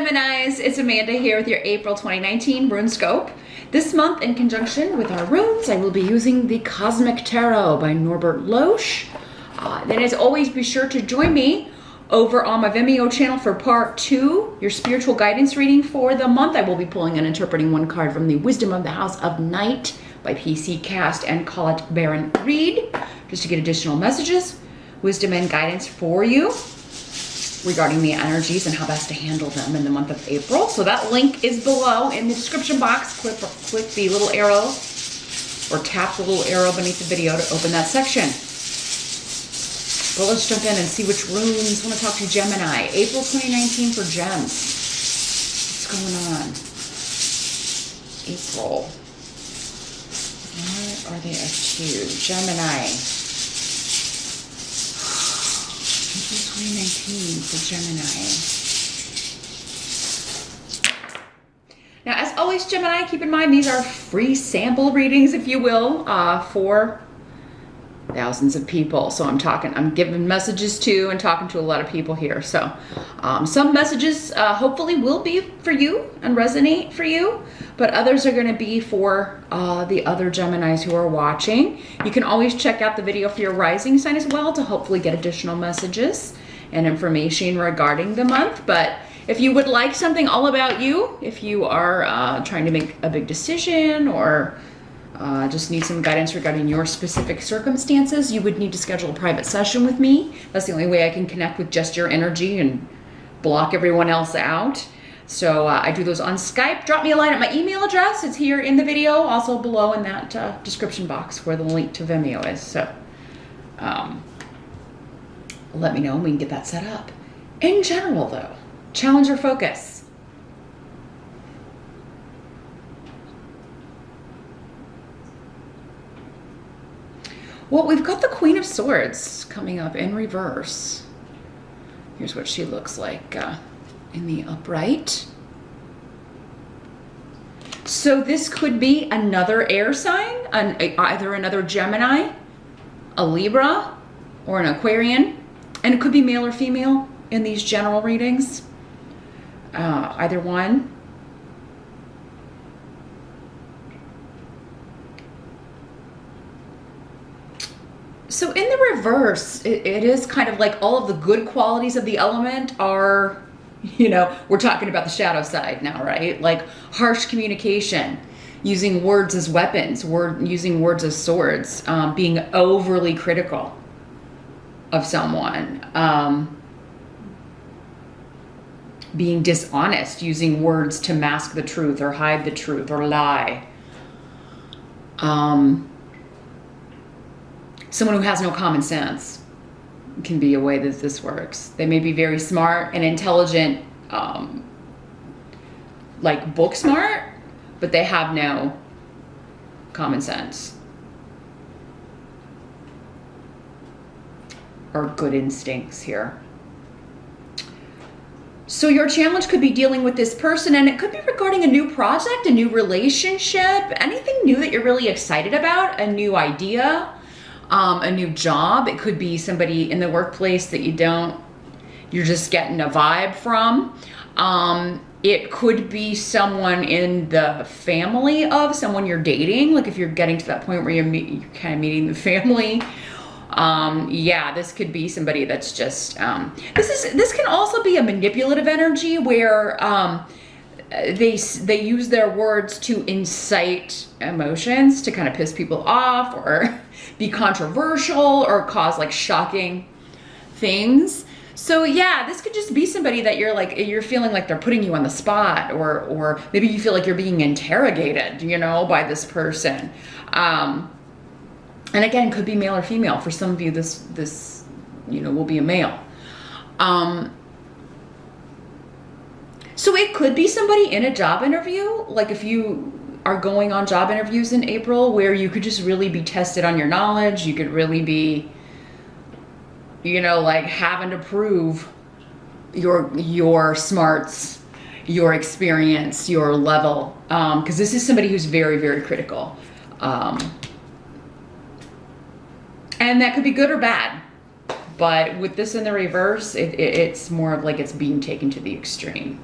Geminis, it's Amanda here with your April 2019 RuneScope. This month, in conjunction with our runes, I will be using the Cosmic Tarot by Norbert Loesch. Then as always, be sure to join me over on my Vimeo channel for part 2, your spiritual guidance reading for the month. I will be pulling and interpreting one card from the Wisdom of the House of Night by PC Cast and Colette Baron Reed, just to get additional messages, wisdom and guidance for you regarding the energies and how best to handle them in the month of April. So that link is below in the description box. Click the little arrow or tap the little arrow beneath the video to open that section. But let's jump in and see which runes want to talk to Gemini. April 2019 for gems. What's going on? April. What are they up to? Gemini. 2019 for Gemini. Now, as always, Gemini, keep in mind these are free sample readings, if you will, for thousands of people. So I'm giving messages to and talking to a lot of people here. So some messages hopefully will be for you and resonate for you, but others are going to be for the other Geminis who are watching. You can always check out the video for your rising sign as well to hopefully get additional messages and information regarding the month. But if you would like something all about you, if you are trying to make a big decision or just need some guidance regarding your specific circumstances, you would need to schedule a private session with me. That's the only way I can connect with just your energy and block everyone else out. So I do those on Skype. Drop me a line at my email address. It's here in the video, also below in that description box where the link to Vimeo is. So let me know and we can get that set up. In general though, challenge your focus. Well, we've got the Queen of Swords coming up in reverse. Here's what she looks like in the upright. So this could be another air sign, either another Gemini, a Libra, or an Aquarian. And it could be male or female in these general readings. Either one. So in the reverse, it is kind of like all of the good qualities of the element are, we're talking about the shadow side now, right? Like harsh communication, using words as weapons, using words as swords, being overly critical of someone, being dishonest, using words to mask the truth or hide the truth or lie. Someone who has no common sense can be a way that this works. They may be very smart and intelligent, like book smart, but they have no common sense or good instincts here. So your challenge could be dealing with this person, and it could be regarding a new project, a new relationship, anything new that you're really excited about, a new idea. A new job. It could be somebody in the workplace that you're just getting a vibe from. It could be someone in the family of someone you're dating. Like if you're getting to that point where you're kind of meeting the family. Yeah, this could be somebody that's just, this can also be a manipulative energy where, they use their words to incite emotions to kind of piss people off or be controversial or cause like shocking things. So yeah, this could just be somebody that you're feeling like they're putting you on the spot, or maybe you feel like you're being interrogated, by this person. And again, could be male or female. For some of you, this will be a male. So it could be somebody in a job interview, like if you are going on job interviews in April, where you could just really be tested on your knowledge. You could really be, like having to prove your smarts, your experience, your level. Because this is somebody who's very, very critical. And that could be good or bad. But with this in the reverse, it's more of like it's being taken to the extreme.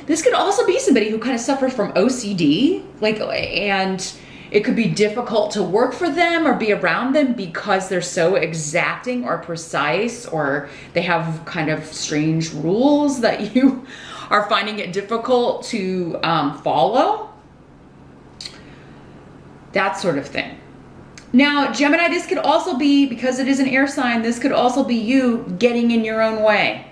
This could also be somebody who kind of suffers from OCD, and it could be difficult to work for them or be around them because they're so exacting or precise, or they have kind of strange rules that you are finding it difficult to follow. That sort of thing. Now, Gemini, this could also be, because it is an air sign, this could also be you getting in your own way.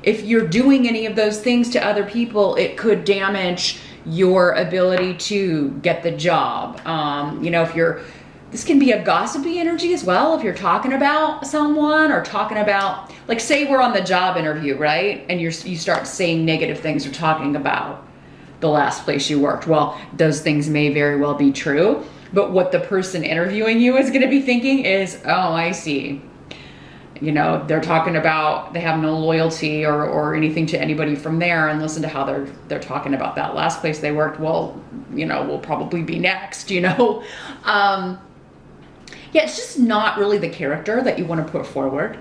If you're doing any of those things to other people, it could damage your ability to get the job. This can be a gossipy energy as well. If you're talking about someone or talking about, like, say we're on the job interview, right? And you start saying negative things or talking about the last place you worked. Well, those things may very well be true, but what the person interviewing you is going to be thinking is, oh, I see. They're talking about they have no loyalty or anything to anybody from there, and listen to how they're talking about that last place they worked. Well, we'll probably be next, Yeah, it's just not really the character that you want to put forward.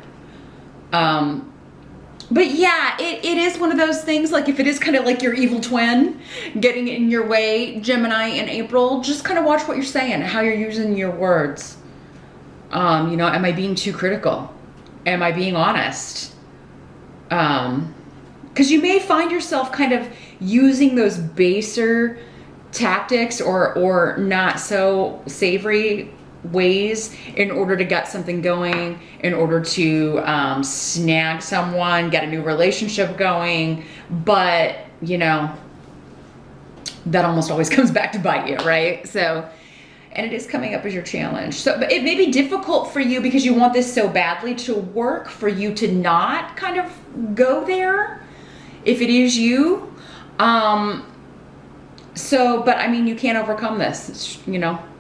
But yeah, it is one of those things, like if it is kind of like your evil twin getting in your way, Gemini in April, just kind of watch what you're saying, how you're using your words. Am I being too critical? Am I being honest? Because you may find yourself kind of using those baser tactics or not so savory ways in order to get something going, in order to snag someone, get a new relationship going. But, that almost always comes back to bite you, right? So, and it is coming up as your challenge. So, but it may be difficult for you because you want this so badly to work, for you to not kind of go there if it is you. But I mean, you can't overcome this.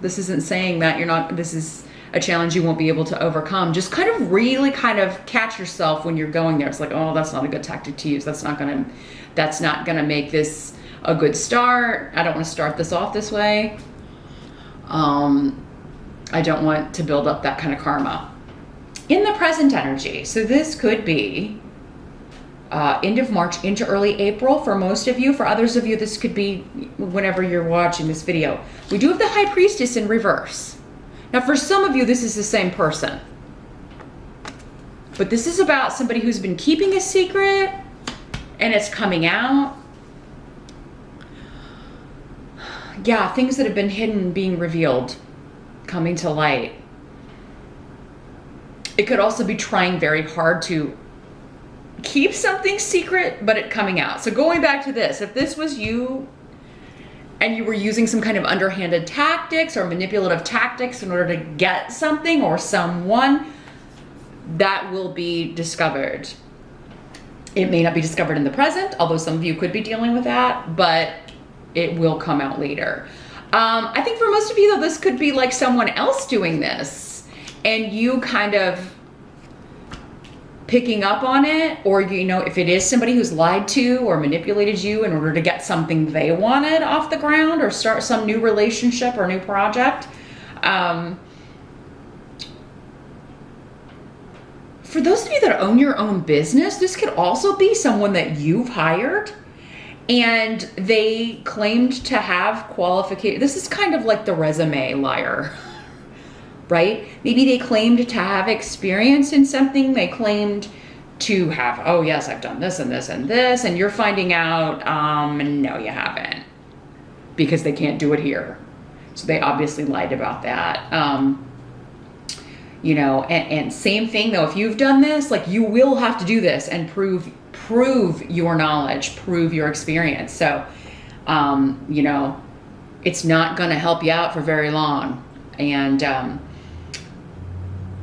This isn't saying that this is a challenge you won't be able to overcome. Just kind of really kind of catch yourself when you're going there. It's like, oh, that's not a good tactic to use. That's not gonna make this a good start. I don't want to start this off this way. I don't want to build up that kind of karma. In the present energy, so this could be end of March into early April for most of you. For others of you, this could be whenever you're watching this video. We do have the High Priestess in reverse. Now, for some of you, this is the same person. But this is about somebody who's been keeping a secret and it's coming out. Yeah, things that have been hidden being revealed, coming to light. It could also be trying very hard to keep something secret, but it coming out. So going back to this, if this was you and you were using some kind of underhanded tactics or manipulative tactics in order to get something or someone, that will be discovered. It may not be discovered in the present, although some of you could be dealing with that, but it will come out later. I think for most of you, though, this could be like someone else doing this and you kind of picking up on it, or if it is somebody who's lied to or manipulated you in order to get something they wanted off the ground or start some new relationship or new project. For those of you that own your own business, this could also be someone that you've hired and they claimed to have qualification. This is kind of like the resume liar, right? Maybe they claimed to have experience in something. They claimed to have, oh yes, I've done this and this and this. And you're finding out, no, you haven't, because they can't do it here. So they obviously lied about that. And same thing though, if you've done this, like you will have to do this and prove your knowledge, prove your experience. So, it's not going to help you out for very long. And,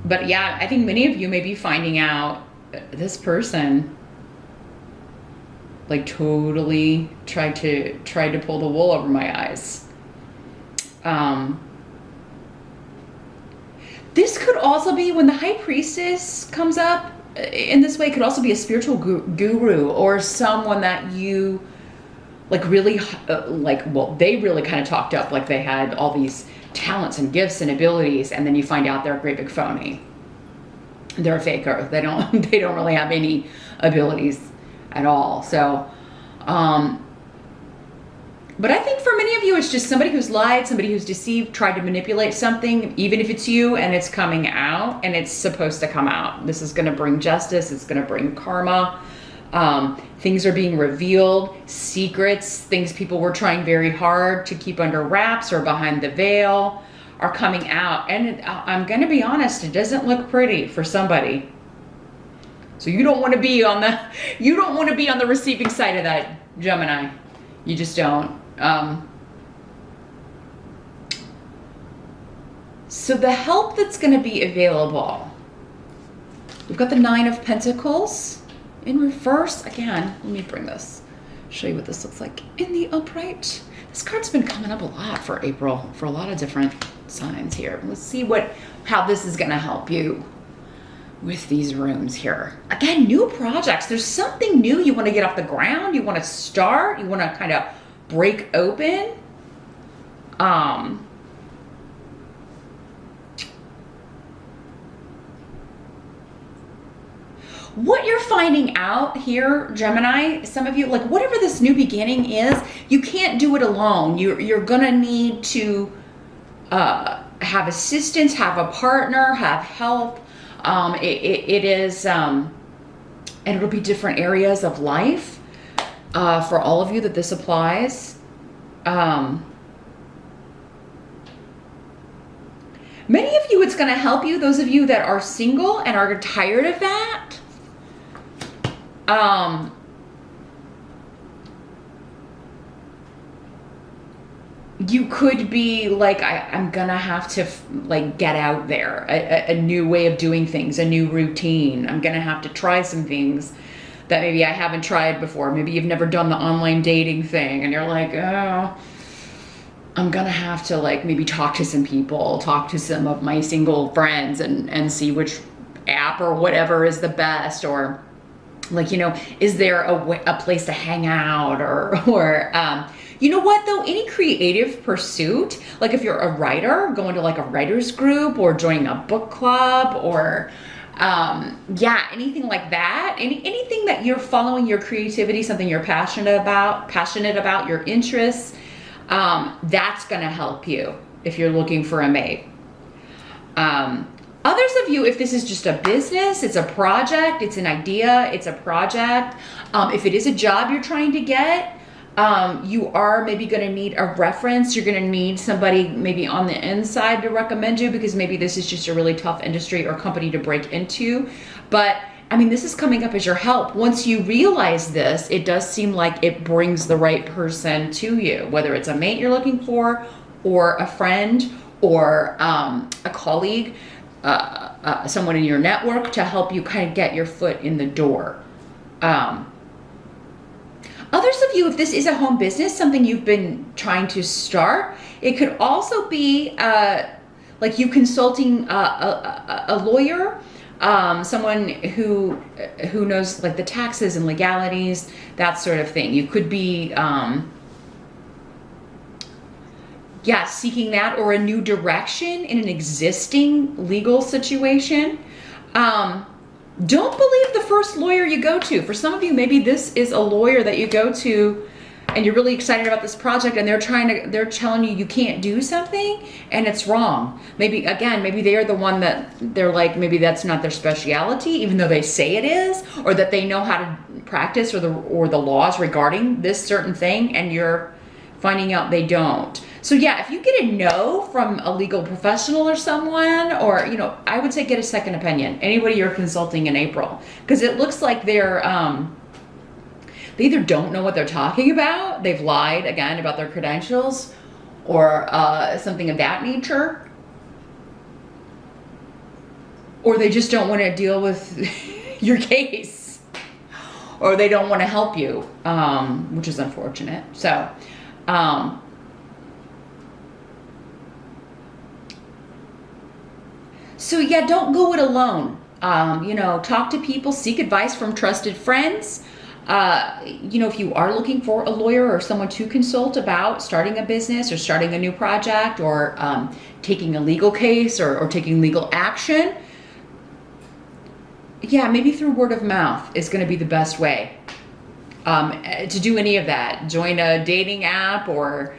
but yeah, I think many of you may be finding out this person like totally tried to pull the wool over my eyes. This could also be when the High Priestess comes up in this way, could also be a spiritual guru or someone that you like really they really kind of talked up, like they had all these talents and gifts and abilities, and then you find out they're a great big phony. They're a faker. They don't really have any abilities at all. So But I think for many of you, it's just somebody who's lied, somebody who's deceived, tried to manipulate something, even if it's you, and it's coming out, and it's supposed to come out. This is going to bring justice. It's going to bring karma. Things are being revealed, secrets, things people were trying very hard to keep under wraps or behind the veil are coming out. And I'm going to be honest, it doesn't look pretty for somebody. So you don't want to be on the receiving side of that, Gemini. You just don't. So the help that's going to be available, we've got the 9 of Pentacles in reverse. Again, let me bring this, show you what this looks like in the upright. This card's been coming up a lot for April for a lot of different signs here. Let's see how this is going to help you with these runes here. Again, new projects. There's something new you want to get off the ground. You want to start. You want to kind of break open. What you're finding out here, Gemini, some of you, like whatever this new beginning is, you can't do it alone. You're gonna need to have assistance, have a partner, have help. It is, and it'll be different areas of life for all of you that this applies. Many of you, it's going to help you. Those of you that are single and are tired of that. You could be like, I'm gonna have to like get out there, a new way of doing things, a new routine. I'm gonna have to try some things that maybe I haven't tried before. Maybe you've never done the online dating thing and you're like, oh, I'm gonna have to like maybe talk to some people, talk to some of my single friends and see which app or whatever is the best, or like, you know, is there a place to hang out, or you know what though, any creative pursuit, like if you're a writer, going to like a writer's group or joining a book club, or yeah, anything like that, anything that you're following your creativity, something you're passionate about, your interests, that's gonna help you if you're looking for a mate. Others of you, if this is just a business, it's a project, it's an idea, it's a project. If it is a job you're trying to get, you are maybe going to need a reference. You're going to need somebody maybe on the inside to recommend you, because maybe this is just a really tough industry or company to break into. But I mean, this is coming up as your help. Once you realize this, it does seem like it brings the right person to you, whether it's a mate you're looking for, or a friend, or a colleague, someone in your network to help you kind of get your foot in the door. Others of you, if this is a home business, something you've been trying to start, it could also be like you consulting a lawyer, someone who knows like the taxes and legalities, that sort of thing. You could be, yeah, seeking that, or a new direction in an existing legal situation. Don't believe the first lawyer you go to. For some of you, maybe this is a lawyer that you go to and you're really excited about this project, and they're telling you can't do something and it's wrong. Maybe they are the one that they're like, maybe that's not their specialty, even though they say it is, or that they know how to practice or the laws regarding this certain thing, and you're finding out they don't. So yeah, if you get a no from a legal professional or someone, or, you know, I would say get a second opinion. Anybody you're consulting in April, because it looks like they either don't know what they're talking about, they've lied again about their credentials, or something of that nature, or they just don't want to deal with your case, or they don't want to help you, which is unfortunate. So so yeah, don't go it alone. You know, talk to people, seek advice from trusted friends. You know, if you are looking for a lawyer or someone to consult about starting a business or starting a new project, or taking a legal case, or taking legal action, yeah, maybe through word of mouth is going to be the best way. to do any of that. Join a dating app or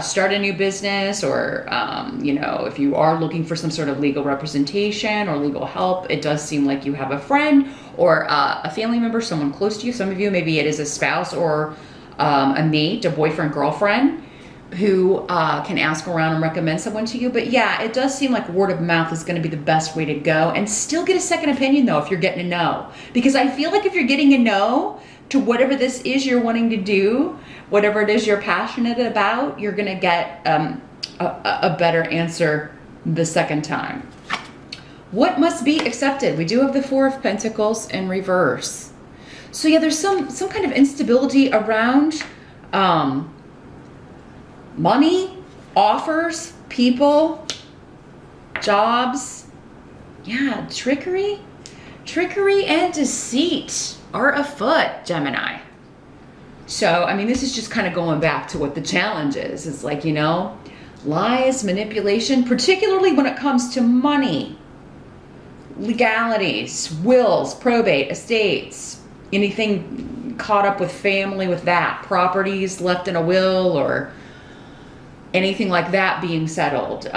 start a new business, or if you are looking for some sort of legal representation or legal help, it does seem like you have a friend or a family member, someone close to you. Some of you, maybe it is a spouse or a mate, a boyfriend, girlfriend, who can ask around and recommend someone to you. But yeah, it does seem like word of mouth is going to be the best way to go, and still get a second opinion though if you're getting a no, because I feel like if you're getting a no to whatever this is you're wanting to do, whatever it is you're passionate about, you're going to get a better answer the second time. What must be accepted? We do have the Four of Pentacles in reverse. So yeah, there's some kind of instability around money, offers, people, jobs. Yeah, trickery and deceit are afoot, Gemini. So, I mean, this is just kind of going back to what the challenge is. It's like, lies, manipulation, particularly when it comes to money, legalities, wills, probate, estates, anything caught up with family with that, properties left in a will or anything like that being settled.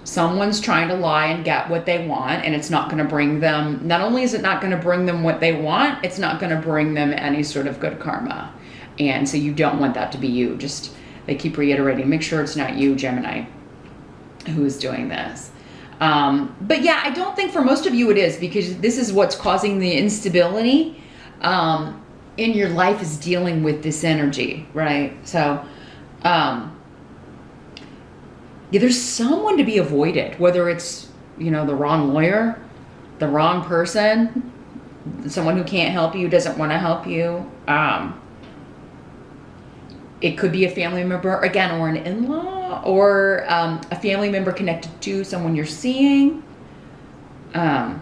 Someone's trying to lie and get what they want, and it's not going to bring them, not only is it not going to bring them what they want, it's not going to bring them any sort of good karma. And so you don't want that to be you. Just, they keep reiterating, make sure it's not you, Gemini, who is doing this. But yeah, I don't think for most of you it is, because this is what's causing the instability in your life, is dealing with this energy, right? So, yeah, there's someone to be avoided, whether it's, the wrong lawyer, the wrong person, someone who can't help you, doesn't want to help you. It could be a family member, again, or an in-law, or a family member connected to someone you're seeing. Yeah,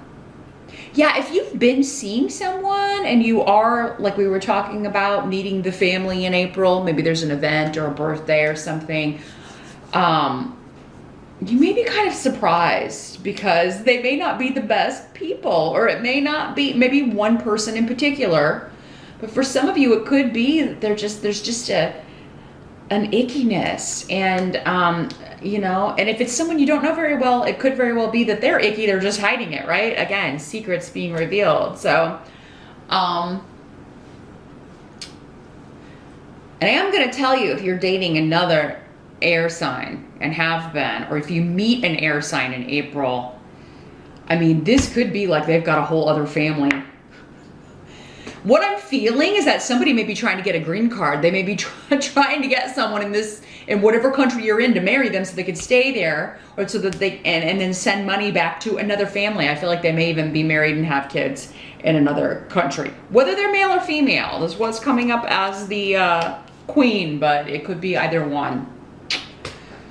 if you've been seeing someone and you are, like we were talking about, meeting the family in April, maybe there's an event or a birthday or something, you may be kind of surprised because they may not be the best people, or it may not be, maybe one person in particular, but for some of you it could be that there's just an ickiness, and and if it's someone you don't know very well, it could very well be that they're icky, they're just hiding it, right? Again, secrets being revealed. So and I am going to tell you, if you're dating another air sign and have been, or if you meet an air sign in April, I mean, this could be like they've got a whole other family. What I'm feeling is that somebody may be trying to get a green card. They may be trying to get someone in whatever country you're in to marry them so they could stay there, or so that they, and then send money back to another family. I feel like they may even be married and have kids in another country. Whether they're male or female is what's coming up as the queen, but it could be either one.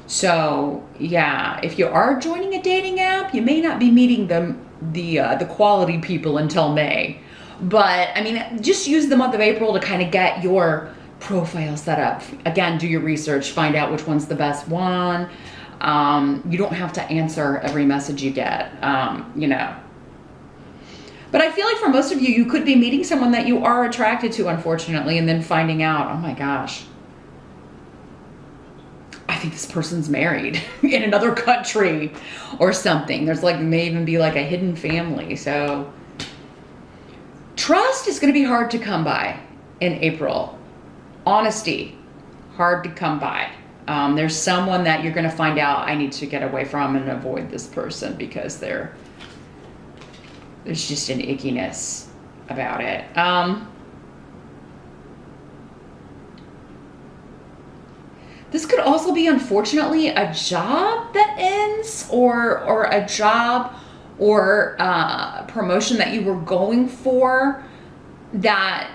So yeah, if you are joining a dating app, you may not be meeting the quality people until May. But I mean, just use the month of April to kind of get your profile set up. Again, do your research, find out which one's the best one. You don't have to answer every message you get, But I feel like for most of you, you could be meeting someone that you are attracted to, unfortunately, and then finding out, oh my gosh, I think this person's married in another country or something. There's may even be like a hidden family. So trust is going to be hard to come by in April. Honesty, hard to come by. There's someone that you're going to find out, I need to get away from and avoid this person because there's just an ickiness about it. This could also be, unfortunately, a job that ends, or a job or promotion that you were going for that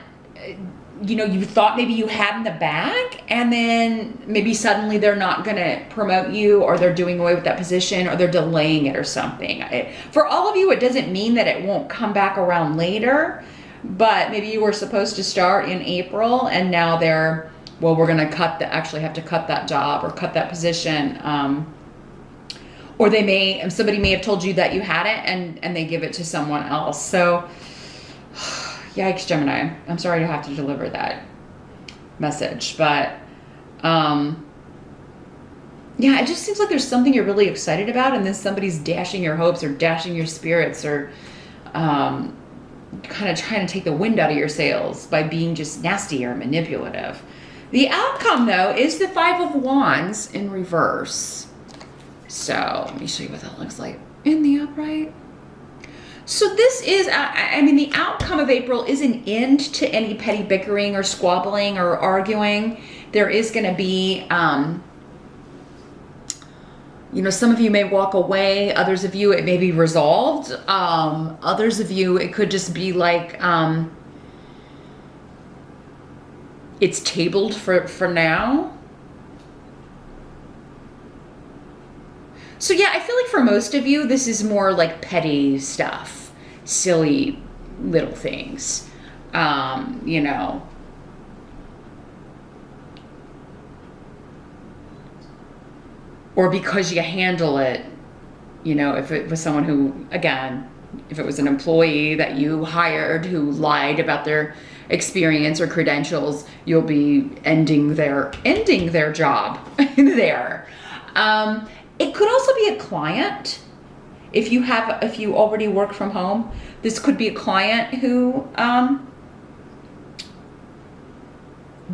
you thought maybe you had in the bag, and then maybe suddenly they're not going to promote you, or they're doing away with that position, or they're delaying it or something. For all of you, it doesn't mean that it won't come back around later, but maybe you were supposed to start in April and now we're going to actually have to cut that job or cut that position. Or somebody may have told you that you had it and they give it to someone else. So Yikes, Gemini. I'm sorry to have to deliver that message, but yeah, it just seems like there's something you're really excited about, and then somebody's dashing your hopes or dashing your spirits, or kind of trying to take the wind out of your sails by being just nasty or manipulative. The outcome, though, is the Five of Wands in reverse. So let me show you what that looks like in the upright. So this is, I mean, the outcome of April is an end to any petty bickering or squabbling or arguing. There is going to be, you know, some of you may walk away. Others of you, it may be resolved. Others of you, it could just be like, it's tabled for now. So yeah, I feel like for most of you, this is more like petty stuff, silly little things, you know. Or because you handle it, you know, if it was someone who, again, if it was an employee that you hired who lied about their experience or credentials, you'll be ending their job there. It could also be a client. If you already work from home, this could be a client who,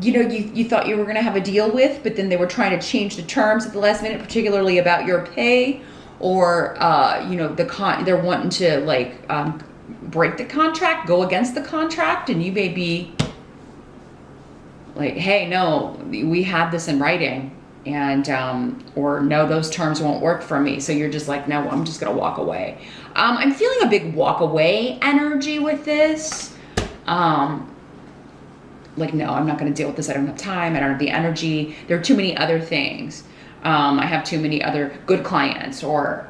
you know, you thought you were going to have a deal with, but then they were trying to change the terms at the last minute, particularly about your pay, or you know, they're wanting to like break the contract, go against the contract, and you may be like, hey, no, we had this in writing. And, or no, those terms won't work for me. So you're just like, no, I'm just going to walk away. I'm feeling a big walk away energy with this. Like, no, I'm not going to deal with this. I don't have time. I don't have the energy. There are too many other things. I have too many other good clients, or,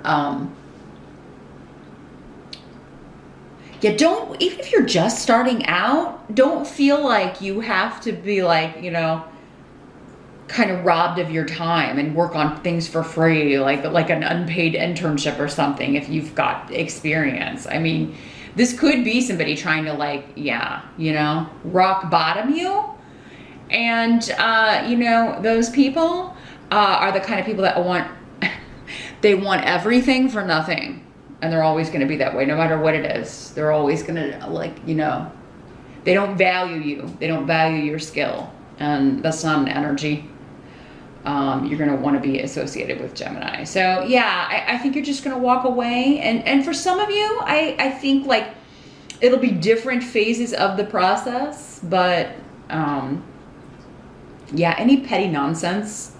yeah, even if you're just starting out, don't feel like you have to be like, you know, kind of robbed of your time and work on things for free, like an unpaid internship or something if you've got experience. I mean, this could be somebody trying to like, yeah, you know, rock bottom you. And, you know, those people are the kind of people that they want everything for nothing. And they're always going to be that way, no matter what it is. They're always going to, like, you know, they don't value you. They don't value your skill. And that's not an energy you're going to want to be associated with, Gemini. So yeah, I think you're just going to walk away. And for some of you, I think like it'll be different phases of the process, but yeah, any petty nonsense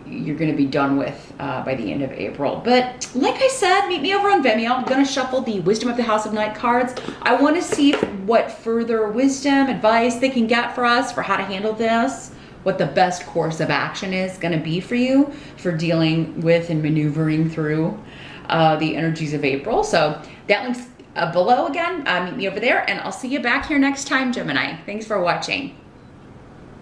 you're going to be done with by the end of April. But like I said, meet me over on Vimeo. I'm going to shuffle the Wisdom of the House of Night cards. I want to see what further wisdom, advice they can get for us for how to handle this, what the best course of action is going to be for you for dealing with and maneuvering through the energies of April. So that link's below again. Meet me over there, and I'll see you back here next time, Gemini. Thanks for watching.